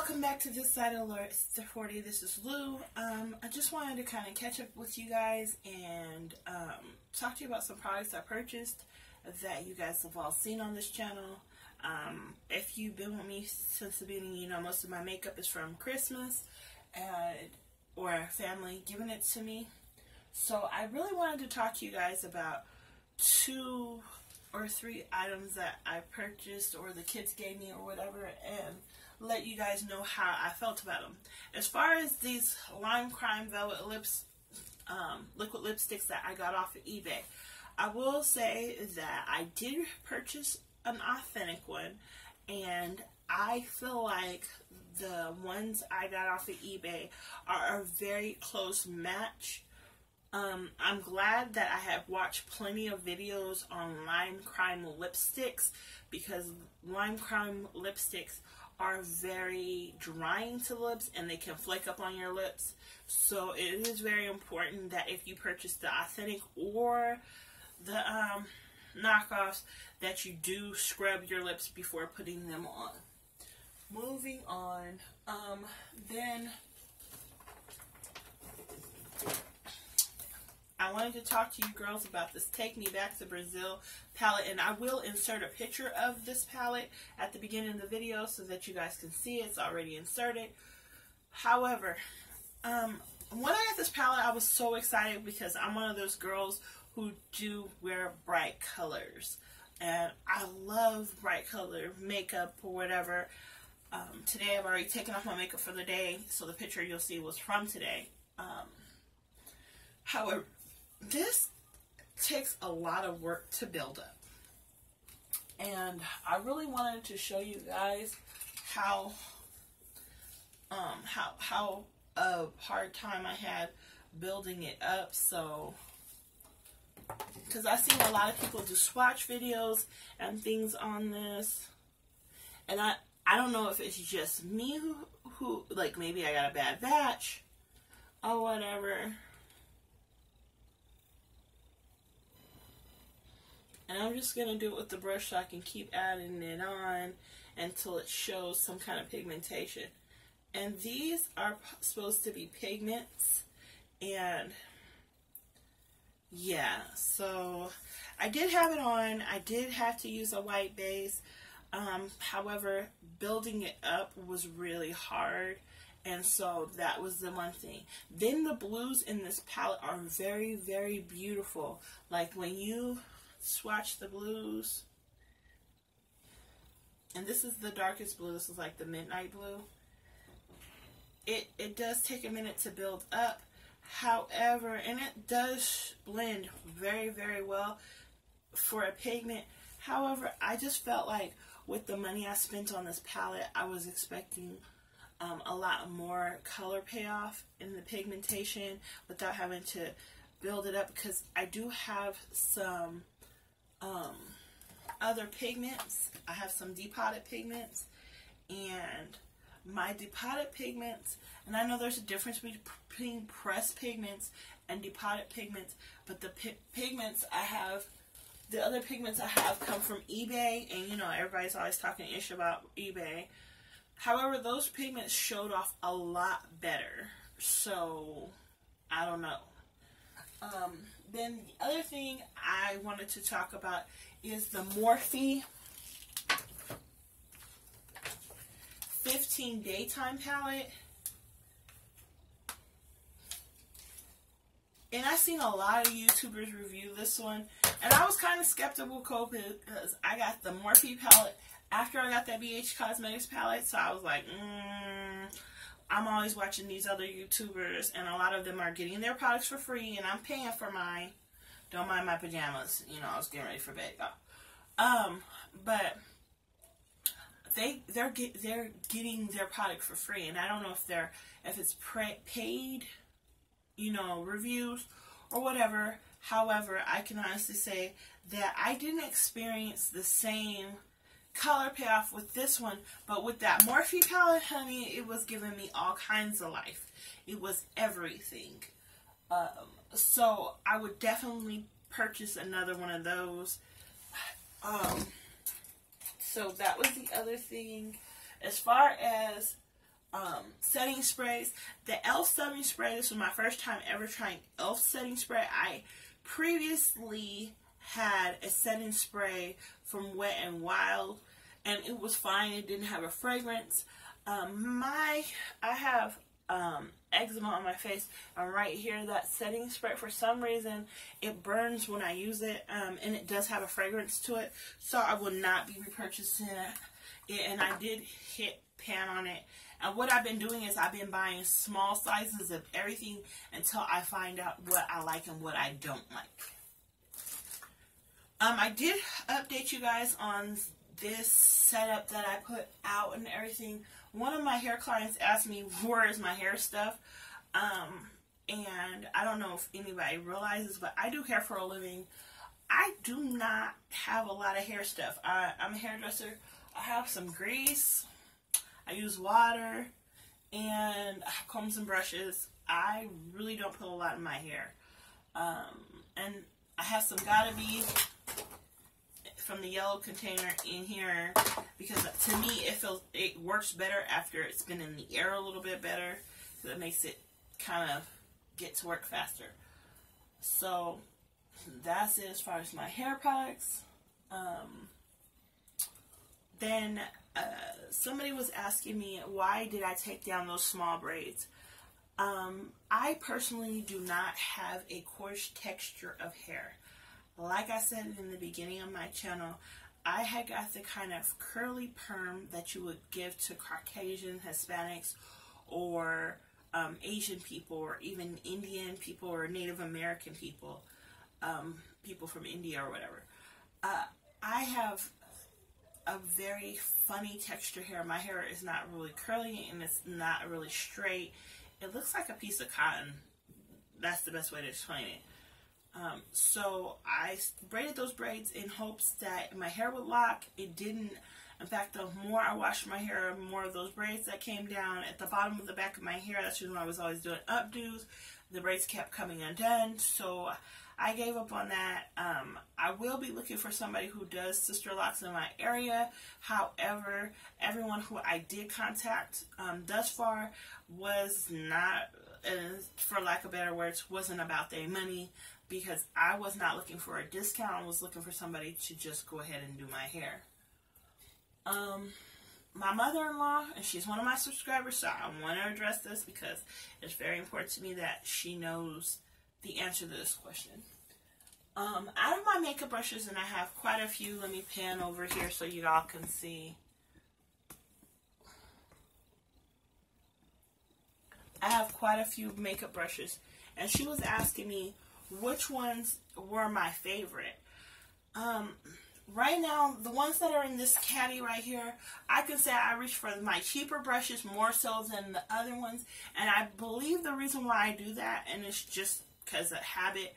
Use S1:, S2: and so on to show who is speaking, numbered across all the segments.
S1: Welcome back to This Side of the 40. This is Lou. I just wanted to kind of catch up with you guys and talk to you about some products I purchased that you guys have all seen on this channel. If you've been with me since the beginning, you know most of my makeup is from Christmas or family giving it to me. So I really wanted to talk to you guys about 2 or 3 items that I purchased or the kids gave me or whatever, and let you guys know how I felt about them. As far as these Lime Crime Velvet Lips liquid lipsticks that I got off of eBay, I will say that I did purchase an authentic one, and I feel like the ones I got off of eBay are a very close match. I'm glad that I have watched plenty of videos on Lime Crime lipsticks, because Lime Crime lipsticks are very drying to the lips and they can flake up on your lips. So it is very important that if you purchase the authentic or the knockoffs, that you do scrub your lips before putting them on. Moving on, then I wanted to talk to you girls about this Take Me Back to Brazil palette, and I will insert a picture of this palette at the beginning of the video so that you guys can see it. It's already inserted. However, when I got this palette, I was so excited because I'm one of those girls who do wear bright colors, and I love bright color makeup or whatever. Today I've already taken off my makeup for the day, so the picture you'll see was from today. However, this takes a lot of work to build up, and I really wanted to show you guys how a hard time I had building it up. So, because I've seen a lot of people do swatch videos and things on this, and I don't know if it's just me who like, maybe I got a bad batch or whatever. And I'm just going to do it with the brush so I can keep adding it on until it shows some kind of pigmentation. And these are supposed to be pigments. And yeah, so I did have it on. I did have to use a white base. However, building it up was really hard. And so that was the one thing. Then the blues in this palette are very, very beautiful. Like when you swatch the blues, and this is the darkest blue, this is like the midnight blue, it does take a minute to build up, however, and it does blend very, very well for a pigment. However, I just felt like with the money I spent on this palette, I was expecting a lot more color payoff in the pigmentation without having to build it up, because I do have some other pigments. I have some depotted pigments, and my depotted pigments, and I know there's a difference between pressed pigments and depotted pigments, but the pigments I have, the other pigments I have come from eBay, and you know everybody's always talking ish about eBay. However, those pigments showed off a lot better, so I don't know. Then the other thing I wanted to talk about is the Morphe 15 Daytime Palette. And I've seen a lot of YouTubers review this one, and I was kind of skeptical because I got the Morphe palette after I got that BH Cosmetics palette, so I was like, I'm always watching these other YouTubers, and a lot of them are getting their products for free, and I'm paying for mine. Don't mind my pajamas. You know, I was getting ready for bed. But they're getting their product for free, and I don't know if it's paid, you know, reviews or whatever. However, I can honestly say that I didn't experience the same color payoff with this one, but with that Morphe palette, honey, it was giving me all kinds of life. It was everything. So I would definitely purchase another one of those. So that was the other thing. As far as setting sprays. The e.l.f. setting spray, this was my first time ever trying e.l.f. setting spray. I previously had a setting spray from Wet n Wild, and it was fine. It didn't have a fragrance. I have eczema on my face, and right here, that setting spray, for some reason, it burns when I use it, and it does have a fragrance to it, so I will not be repurchasing it. And I did hit pan on it. And what I've been doing is I've been buying small sizes of everything until I find out what I like and what I don't like. I did update you guys on this setup that I put out and everything. One of my hair clients asked me, where is my hair stuff? And I don't know if anybody realizes, but I do hair for a living. I do not have a lot of hair stuff. I'm a hairdresser. I have some grease. I use water. And I have combs and brushes. I really don't put a lot in my hair. And I have some Gotta Be from the yellow container in here, because to me it works better after it's been in the air a little bit better, because it makes it kind of get to work faster. So that's it as far as my hair products. Then somebody was asking me, why did I take down those small braids? I personally do not have a coarse texture of hair. Like I said in the beginning of my channel, I had got the kind of curly perm that you would give to Caucasian, Hispanics, or Asian people, or even Indian people, or Native American people, people from India or whatever. I have a very funny texture hair. My hair is not really curly, and it's not really straight. It looks like a piece of cotton. That's the best way to explain it. So I braided those braids in hopes that my hair would lock. It didn't. In fact, the more I washed my hair, the more of those braids that came down at the bottom of the back of my hair. That's when I was always doing updos. The braids kept coming undone, so I gave up on that. I will be looking for somebody who does sister locks in my area. However, everyone who I did contact thus far was not, for lack of better words, wasn't about their money, because I was not looking for a discount. I was looking for somebody to just go ahead and do my hair. My mother-in-law, and she's one of my subscribers, so I want to address this because it's very important to me that she knows the answer to this question. Out of my makeup brushes, and I have quite a few, let me pan over here so you all can see. I have quite a few makeup brushes, and she was asking me which ones were my favorite. Right now, the ones that are in this caddy right here, I can say I reach for my cheaper brushes more so than the other ones. And I believe the reason why I do that, and it's just because of habit,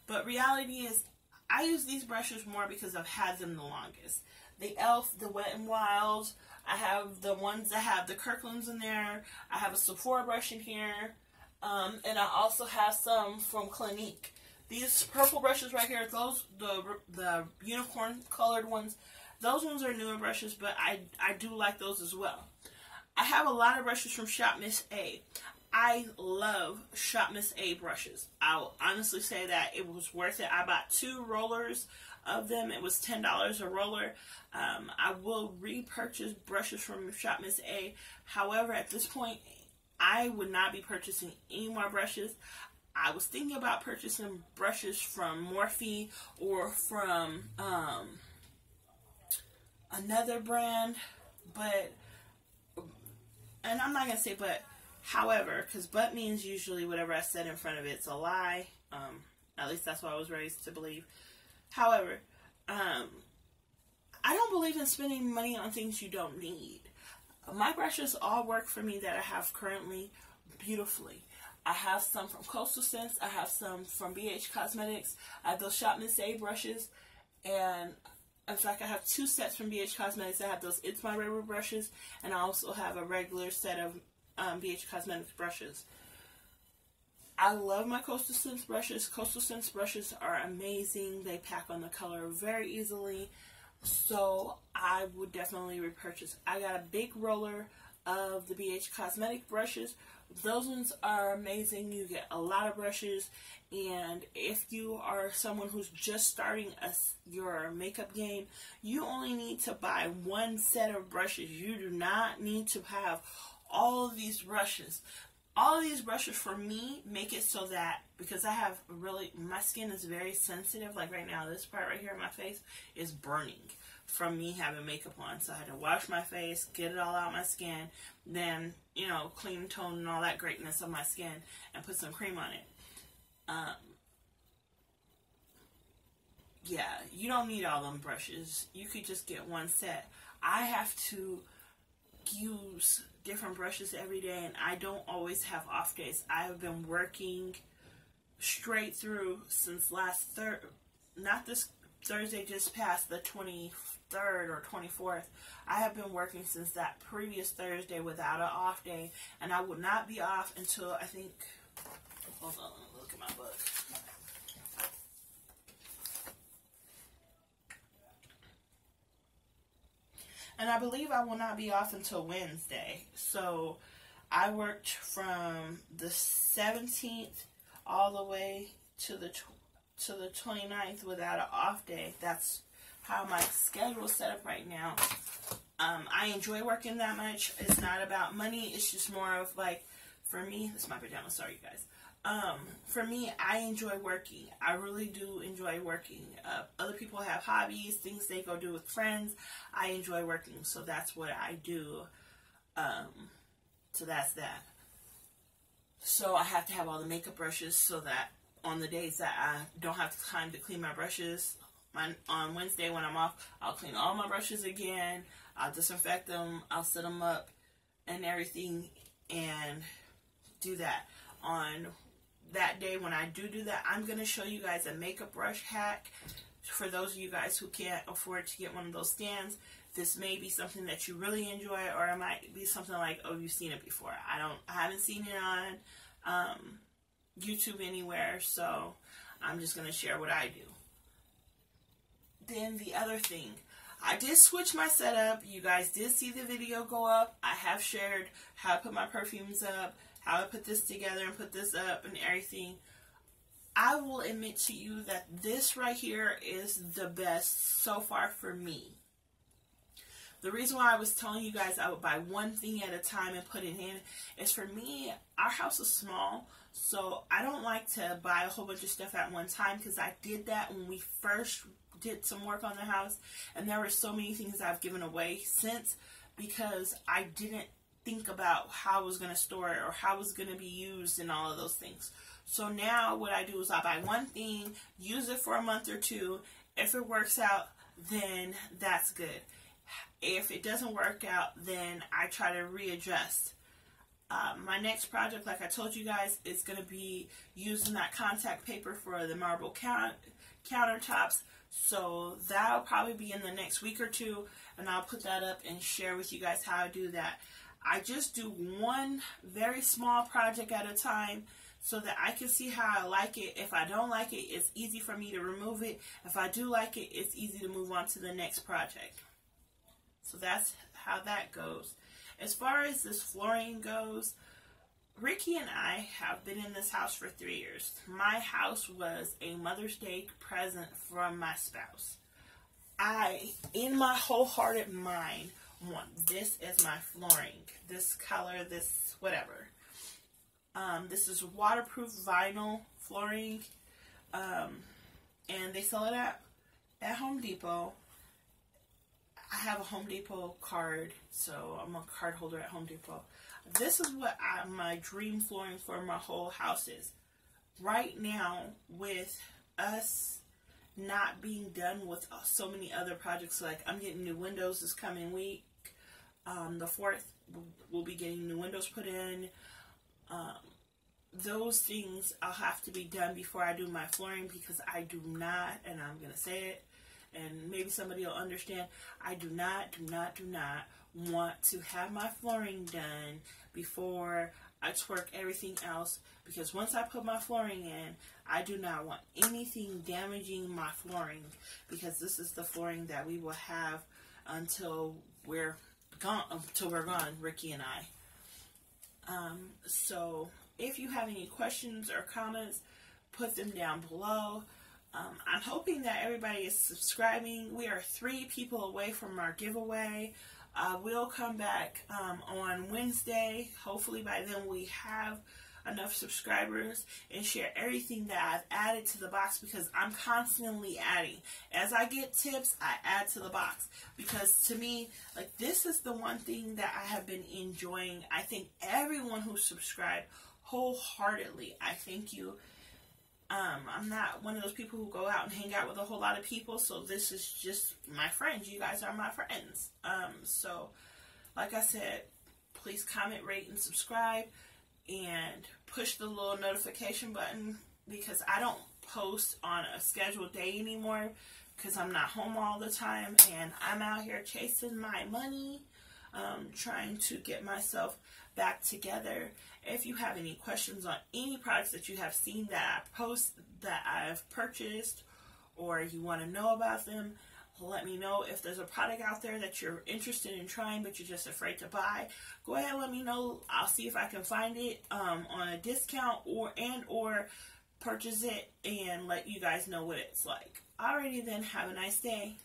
S1: but reality is I use these brushes more because I've had them the longest. The e.l.f., the Wet n Wild, I have the ones that have the Kirklands in there. I have a Sephora brush in here. And I also have some from Clinique. These purple brushes right here, those, the unicorn colored ones, those ones are newer brushes, but I do like those as well. I have a lot of brushes from Shop Miss A. I love Shop Miss A brushes. I'll honestly say that it was worth it. I bought 2 rollers of them. It was $10 a roller. I will repurchase brushes from Shop Miss A. However, at this point, I would not be purchasing any more brushes. I was thinking about purchasing brushes from Morphe or from another brand, but, and I'm not going to say but, however, because but means usually whatever I said in front of it's a lie. At least that's what I was raised to believe. However, I don't believe in spending money on things you don't need. My brushes all work for me that I have currently beautifully. I have some from Coastal Scents. I have some from BH Cosmetics. I have those Shop Miss A brushes. And in fact, I have 2 sets from BH Cosmetics. I have those It's My River brushes. And I also have a regular set of BH Cosmetics brushes. I love my Coastal Scents brushes. Coastal Scents brushes are amazing. They pack on the color very easily. So I would definitely repurchase. I got a big roller of the BH Cosmetic brushes. Those ones are amazing. You get a lot of brushes, and if you are someone who's just starting your makeup game, you only need to buy one set of brushes. You do not need to have all of these brushes. All of these brushes for me make it so that, because I have my skin is very sensitive, like right now, this part right here in my face is burning from me having makeup on. So I had to wash my face, get it all out my skin, then, you know, clean, tone, and all that greatness of my skin, and put some cream on it. Yeah, you don't need all them brushes. You could just get one set. I have to use different brushes every day, and I don't always have off days. I have been working straight through since not this Thursday just past, the 23rd or 24th. I have been working since that previous Thursday without an off day, and I will not be off until, I think, hold on, let me look at my book. And I believe I will not be off until Wednesday. So I worked from the 17th all the way to the 29th without an off day. That's how my schedule is set up right now. I enjoy working that much. It's not about money. It's just more of like, for me, this is my pajamas, sorry you guys. For me, I enjoy working. I really do enjoy working. Other people have hobbies, things they go do with friends. I enjoy working, so that's what I do. So that's that. So I have to have all the makeup brushes so that on the days that I don't have time to clean my brushes, on Wednesday when I'm off, I'll clean all my brushes again. I'll disinfect them. I'll set them up and everything and do that. On that day when I do that, I'm going to show you guys a makeup brush hack for those of you guys who can't afford to get one of those stands. This may be something that you really enjoy, or it might be something like, oh, you've seen it before. I haven't seen it on YouTube anywhere, so I'm just going to share what I do. Then the other thing, I did switch my setup. You guys did see the video go up. I have shared how I put my perfumes up, how I put this together and put this up and everything. I will admit to you that this right here is the best so far for me. The reason why I was telling you guys I would buy one thing at a time and put it in is, for me, our house is small, so I don't like to buy a whole bunch of stuff at one time, because I did that when we first did some work on the house, and there were so many things I've given away since, because I didn't think about how I was going to store it or how it was going to be used and all of those things. So now what I do is I buy one thing, use it for a month or two. If it works out, then that's good. If it doesn't work out, then I try to readjust. My next project, like I told you guys, is going to be using that contact paper for the marble countertops. So that'll probably be in the next week or two, and I'll put that up and share with you guys how I do that. I just do one very small project at a time so that I can see how I like it. If I don't like it, it's easy for me to remove it. If I do like it, it's easy to move on to the next project. So that's how that goes. As far as this flooring goes, Ricky and I have been in this house for 3 years. My house was a Mother's Day present from my spouse. I, in my wholehearted mind, want this as my flooring. This color, this whatever. This is waterproof vinyl flooring. And they sell it at Home Depot. I have a Home Depot card, so I'm a card holder at Home Depot. This is what my dream flooring for my whole house is. Right now, with us not being done with so many other projects, like I'm getting new windows this coming week. The 4th, we'll be getting new windows put in. Those things I'll have to be done before I do my flooring, because I do not, and I'm going to say it, and maybe somebody will understand, I do not want to have my flooring done before I twerk everything else, because once I put my flooring in, I do not want anything damaging my flooring, because this is the flooring that we will have until we're until we're gone, Ricky and I. So if you have any questions or comments, put them down below. I'm hoping that everybody is subscribing. We are 3 people away from our giveaway. We'll come back on Wednesday. Hopefully by then we have enough subscribers and share everything that I've added to the box, because I'm constantly adding. As I get tips, I add to the box, because to me, like, this is the one thing that I have been enjoying. I thank everyone who subscribed wholeheartedly. I thank you. I'm not one of those people who go out and hang out with a whole lot of people, so this is just my friends. You guys are my friends. So like I said, please comment, rate, and subscribe, and push the little notification button, because I don't post on a scheduled day anymore, because I'm not home all the time, and I'm out here chasing my money, trying to get myself back together. If you have any questions on any products that you have seen that I post, that I've purchased, or you want to know about them, let me know. If there's a product out there that you're interested in trying but you're just afraid to buy, go ahead and let me know. I'll see if I can find it on a discount, or purchase it and let you guys know what it's like. Alrighty then, have a nice day.